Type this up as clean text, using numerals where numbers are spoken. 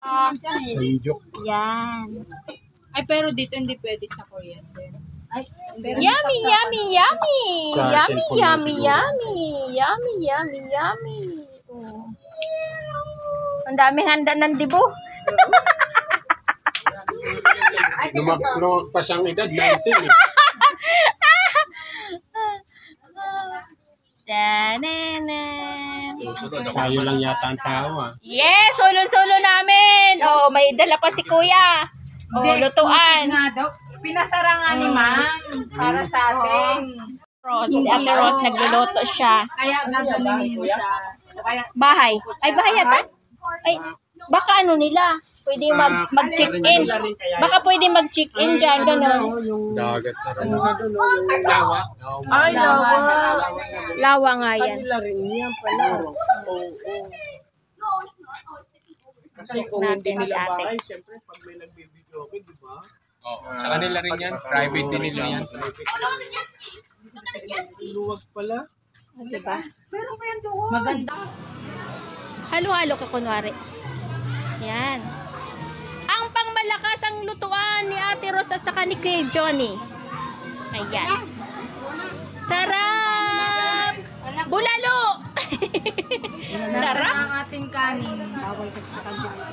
Sanjok. Yan. Ay, pero dito hindi pwede sa kuryente. Ay, pero Yummy, yummy, yummy. Sa Yummy, cellphone lang yummy, siguro. yummy. Yummy, yummy, yummy. Oh. Ang daming handa ng dibo. Lumagpas ang edad, 19 eh. Tananan. Tayo lang yata ang tao ah. Yes, solo-solo namin. Oh, may dala pa si Kuya. Oh, lutuan. nga daw. Pinasara nga ni Ma'am para sa atin. Rose, si Ate Rose nagluluto siya. Kaya gaganunin mo siya. Kaya, Bahay. Ay, bahay yata? Ay, baka ano nila? Pwede mag-check-in. Baka pwede mag-check-in dyan, gano'n. Dagat na rin. Lawa. ay, lawa. Lawa nga yan. rin yan pala. Kasi kung hindi Natin nila sa ate. bahay, siyempre pag may nagbibideo, di ba? Oo. Sa kanila rin yan. Private din nila yan. Luwag pala. Diba? Maganda. Halo-halo ka kunwari. Yan. Ang pangmalakas ang lutuan ni Ate Rose at saka ni Kuya Johnny. Ayan. Sarap! Bulalo! Sarap! Ang ating kanin. Bawal kasi sa kanila.